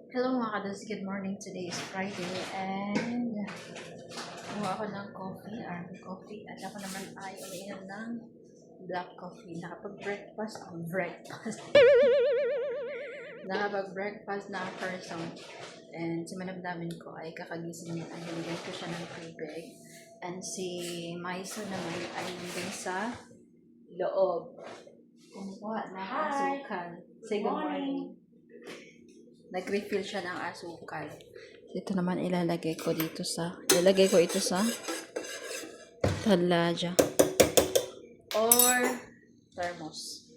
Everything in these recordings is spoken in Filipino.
Hello mga kados, good morning. Today is Friday and kuha ako ng coffee, army coffee, at ako naman ay umiinom ng black coffee. Nakapag-breakfast nakapag-breakfast na person, and si manamdamin ko ay kakagising niya at binigyan ko siya ng tubig, and si Maiso naman ay nandun sa loob kumuha ng asukal. Say good morning. Nag-refill siya ng asukal. Ito naman ilalagay ko ito sa talladya or thermos.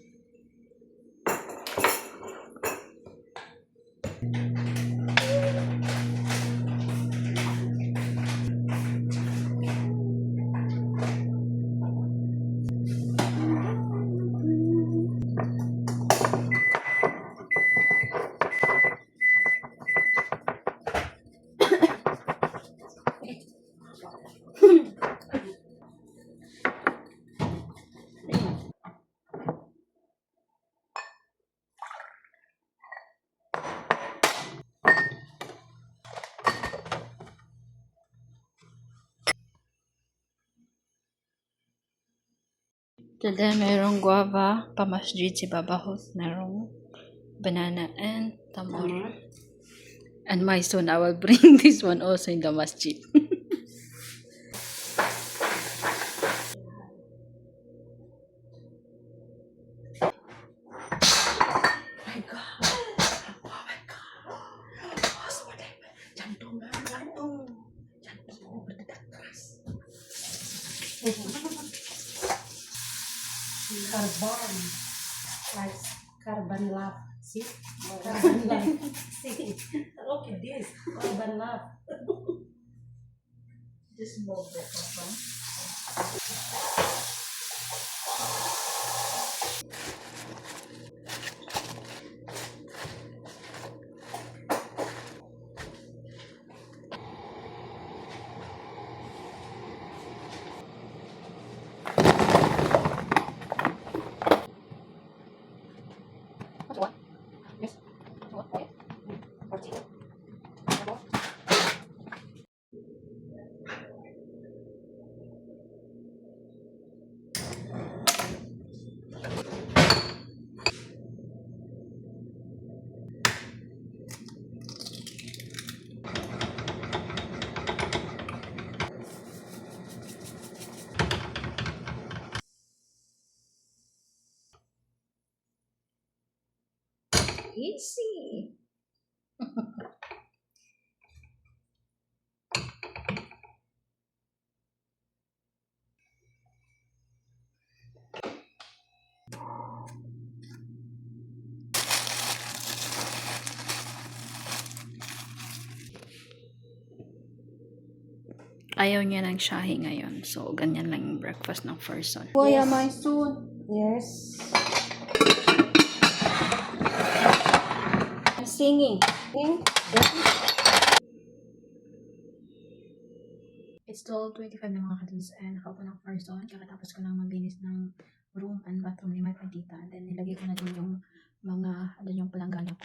Today, merong guava, pamasjid si babahot, merong banana and tamar. And my son, I will bring this one also in the masjid. Carbon, like carbon lab. See, carbon lab. See, look at this carbon lab. Just move the carbon. Easy. Ayaw niya ng shahi ngayon. So, ganyan lang yung breakfast ng person. Kuya, my son. Yes. I'm singing. It's 12:25 na mga kadudes and nakaupo ng person. Kakatapos ko lang maglinis ng room and bathroom ni my tita. And then nilagay ko na din yung mga, yung palanggana ko.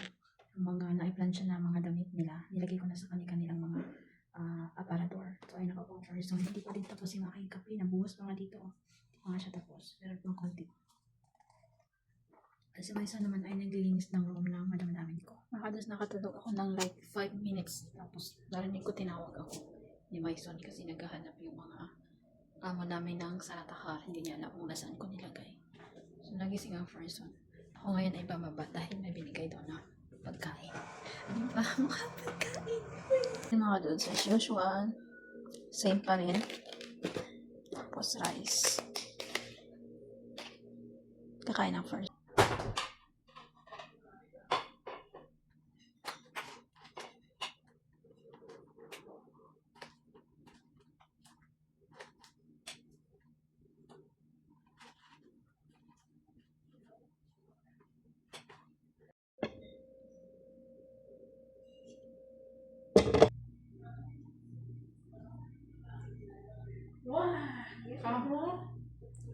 Yung mga naiplansya na mga damit nila. Nilagay ko na sa kanilang mga aparador. So ay nakaupo ng person. Hindi ko din tapos yung aking kape. Nabuhos pa nga dito. Hindi ko nga siya tapos. Meron pang konti. Kasi may isa naman ay naglilinis ng room na madamdamin ko. Makadas nakatulog ako ng like 5 minutes. Tapos narinig ko tinawag ako ni Maison kasi naghahanap yung mga amo namin ng saratahar. Hindi niya alam kung nasaan ko nilagay. So nagising ang person. Ako ngayon ay bumaba dahil may binigay daw na pagkain. Ano ba? Mukha pagkain. Yung mga doon as usual. Same pa rin. Tapos rice. Kakain ng first.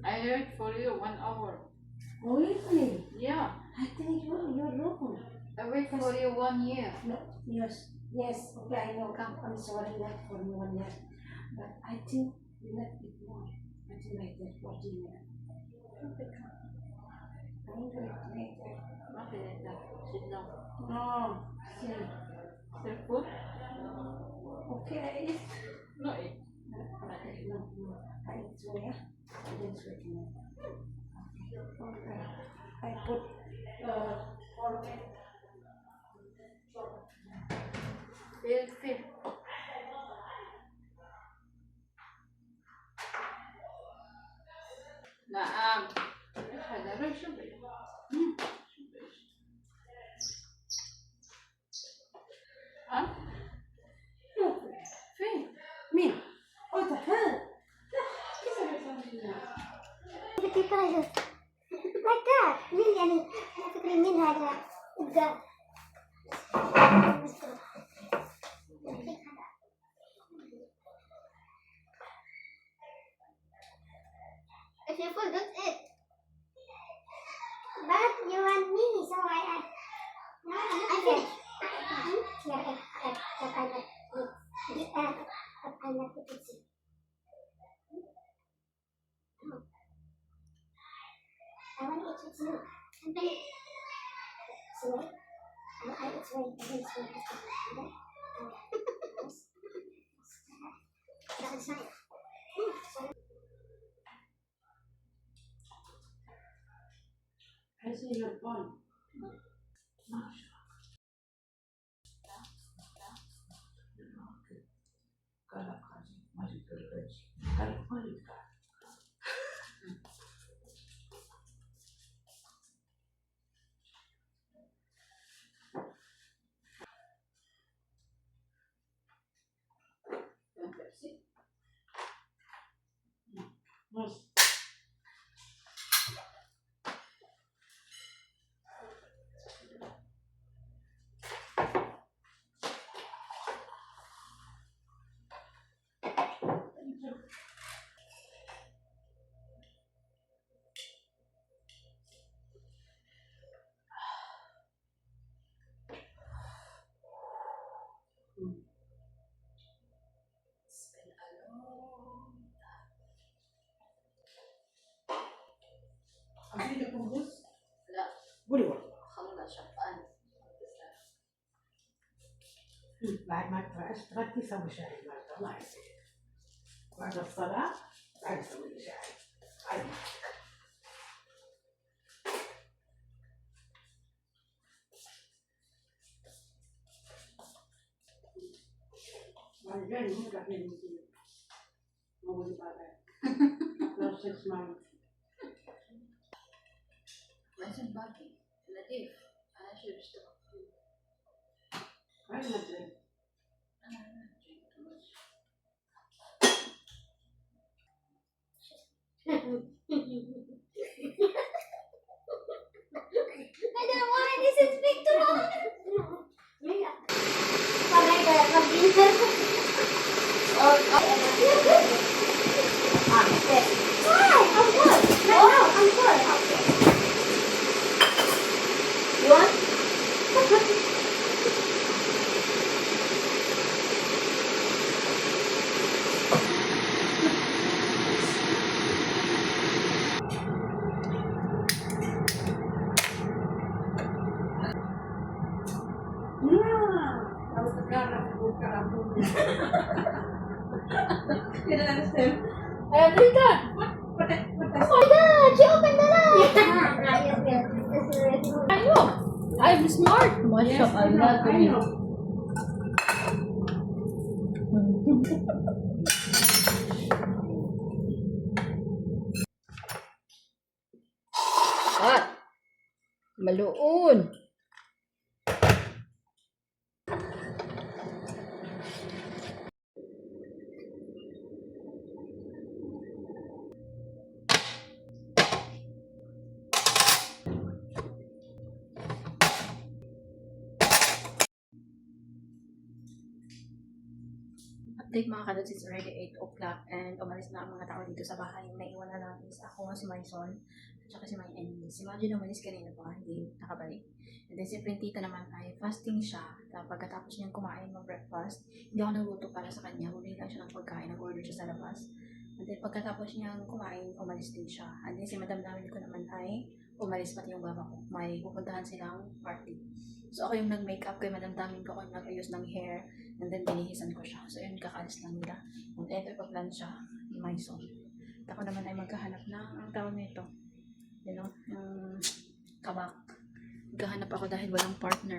I wait for you 1 hour. Really? Yeah. I think you're wrong. I wait for you you 1 year. No, yes, yes, okay, I know. I'm sorry, not for 1 year. But I think not bit more. I think like that, 14 years. Okay, I need to later. Okay, sit down. No, see. Sir food? Okay. No, eh. Okay, no, no. I swear. I didn't swear to me. Okay. I put forget. Feel. نعم. هذا رشد. ها؟ فين؟ مين؟ قلت ها؟ كيف بتسوي؟ فكري كويس هكا مين يعني فكري مين هذا ابدا If you full, that's it. But you want me, so I finished. Yeah, I like the pizza. I want to eat with you. And then, so I it's right. I think it's right. That's nice. I see your phone. Yes. أكيد القندوز؟ لا. قولي والله. خلص شقان. بعد ما اشتغلتي سوي شاي بعد الله يسعدك. بعد الصلاة بعد سوي لي شاي. عادي. بعدين مو قاعدين نجي. موجود بعدين. لو 6 months. ما يصير باقي. نظيف. أنا شو بشتغل. I don't drink. I don't want this is big too long. Pag-winter. Why? I'm full. No, I'm full. Okay. You want? Harus sekarang buka rambutnya. You don't understand? I understand. What Oh my god, she opened the door. I know. I'm smart. Yes, I know. Hot. Maluon. Update mga kadods, it's already 8 o'clock and umalis na ang mga tao dito sa bahay. Naiwan na lang is ako, si Maison, at saka si my enemy. Si Majo umalis kanina pa, hindi nakabalik. And then si Printita naman ay fasting siya. Pagkatapos niyang kumain ng breakfast, hindi ako nagluto para sa kanya. Bumili lang siya ng pagkain, nag-order siya sa labas. And then pagkatapos niyang kumain, umalis din siya. And then si Madam namin ko naman ay umalis, pati yung baba ko. May pupuntahan silang party. So ako yung nag-makeup kay Madam Damin ko, ako yung nag-ayos ng hair, and then binihisan ko siya. So yun, kakaalis lang nila. And ito ipag-plan siya ni Maison. At ako naman ay maghahanap ng, ang tawag nito, you know, yung kabak. Maghahanap ako dahil walang partner.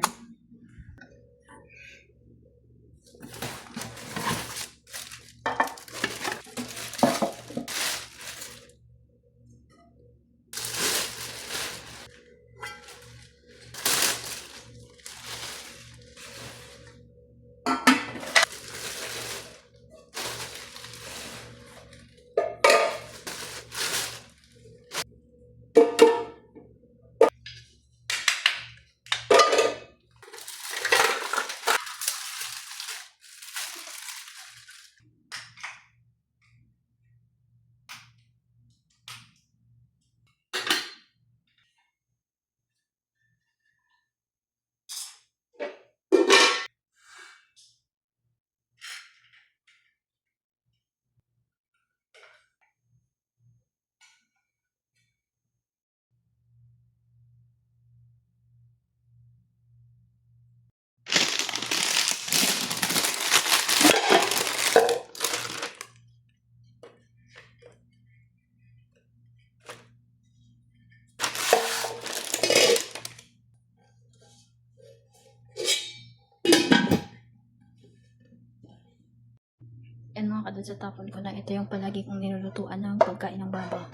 And mga kadod, sa tapon ko na ito yung palagi kong nilulutuan ng pagkain ng baba.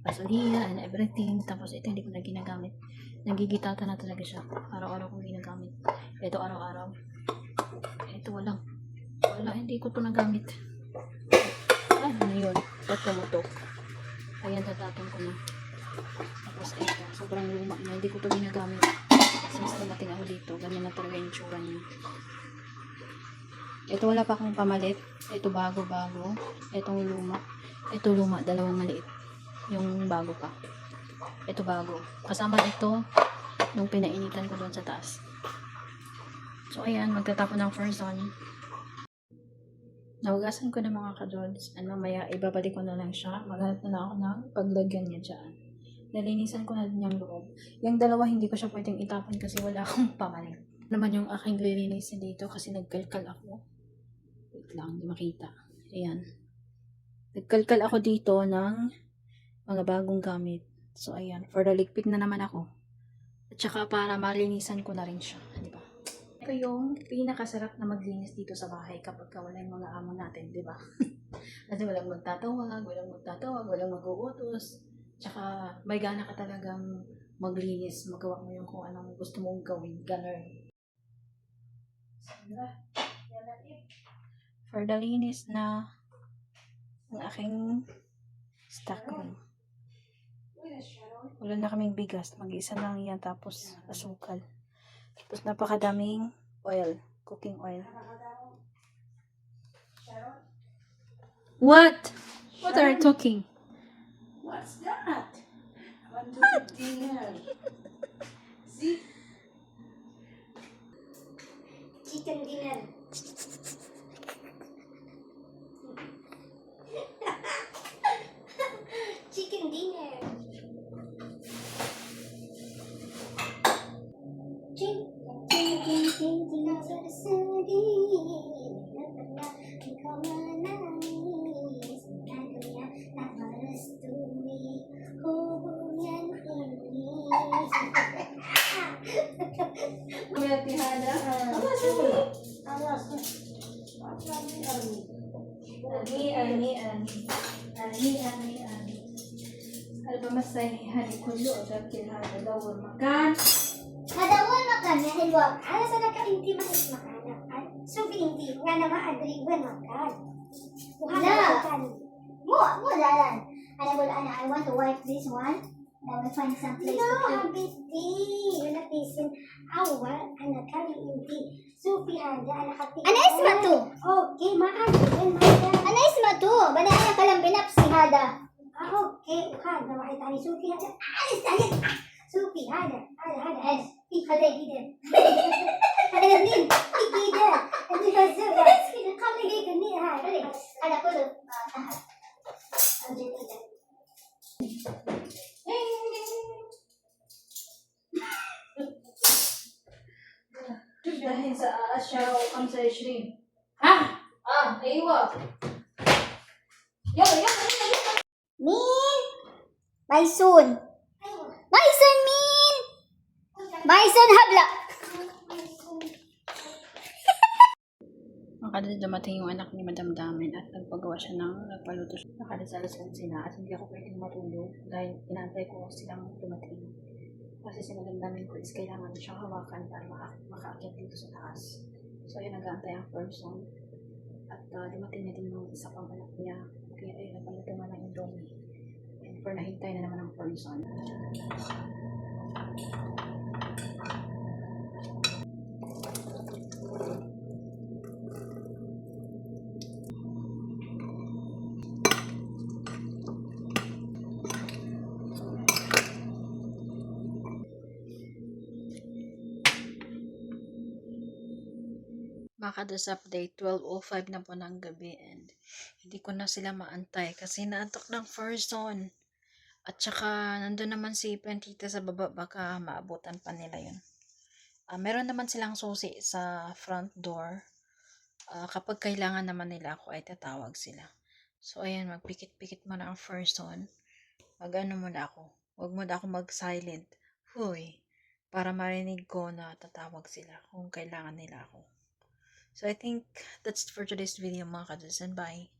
Pasolina and everything. Tapos ito hindi ko na ginagamit. Nagigitata na talaga siya. Araw-araw kong ginagamit. Ito araw-araw. Ito walang. Wala, hindi ko ito nagamit. Ano na yun? Ba't tumutok? Ayan, tatapon ko na. Tapos ito, sobrang luma niya. Hindi ko ito ginagamit. Since dumating ako dito, ganyan na talaga yung tsura niya. Ito wala pa akong pamalit. Ito bago-bago. Itong luma. Ito luma, dalawang maliit. Yung bago pa. Ito bago. Kasama ito nung pinainitan ko doon sa taas. So ayan, magtatapon ng first one. Nahugasan ko na mga kadods. Maya ibabalik ko na lang siya. Maghanap na lang ako ng paglagyan niya dyan. Nalinisan ko na din yung loob. Yung dalawa hindi ko siya pwedeng itapon kasi wala akong pamalit. Naman yung aking lilinisin dito kasi nagkalkal ako. Wait lang, hindi makita. Ayan. Nagkalkal ako dito ng mga bagong gamit. So, ayan. For the ligpit na naman ako. At saka para malinisan ko na rin siya. Di ba? Ito yung pinakasarap na maglinis dito sa bahay kapag wala yung mga amo natin. Di ba? Kasi walang magtatawag, walang mag-uutos. Tsaka may gana ka talagang maglinis. Magawa mo yung kung anong gusto mong gawin. Ganun. For the linis na ang aking stock room. Wala na kaming bigas. Mag-isa lang yan. Tapos asukal. Tapos napakadaming oil. Cooking oil. What? What are you talking? What's that? I want to eat dinner. See? Chicken dinner. Chicken dinner. Ching, ching, ching, ching, ching, ikaw manangis, kaya na marastumi, hubungan inis. Tihada. Ani. Albamasayhan kullo dahil hada dawar makan. Madawon makan na hilwag. Ala sa naka-inti mahis makan. So inti nga naman adriwan makan. Makan. Mo dalan. I want to wipe this one. I will find some place to put. No, Abiti. You're not listening. Awa, anak kami inti. Sufi hada nakati. Ano isma to? Okay, maadrin hada. Ano isma to? Banana kalam binapsi hada. Okay, hada wahid tani Sufi hada. Alis tayo. Sufi hada. Hada. Hada gida. Hada din. Gida. Hindi ka suga. Kami gida ni hada. Hada kulo. Ang gida. dahil sa Asya o 25. Ha? Aywa. Yo. Min! Bison! Bison, Min! Bison, habla! Makadad dumating yung anak ni Madam Damen at nagpagawa siya nagpaluto siya. Nakadasalasan sila at hindi ako pwedeng matulog dahil inaantay ko silang dumating. Kasi si Madam Damen ko is kailangan siyang hawakan para makaakyat dito sa taas. So ayun, nag-aantay ang person. At dumating na din yung isa pang anak niya. Kaya ayun, nagpaluto nga ng Indomie. And for nahintay na naman ang person. Makadas update, 12:05 na po ng gabi and hindi ko na sila maantay kasi naantok ng person. At saka nandun naman si Pentita sa baba, baka maabutan pa nila yun. Meron naman silang susi sa front door. Kapag kailangan naman nila ako ay tatawag sila. So ayan, magpikit-pikit mo na ang person. Mag-ano muna ako. Huwag mo na ako mag-silent. Huy. Para marinig ko na tatawag sila kung kailangan nila ako. So I think that's for today's video mga kadudes, and bye.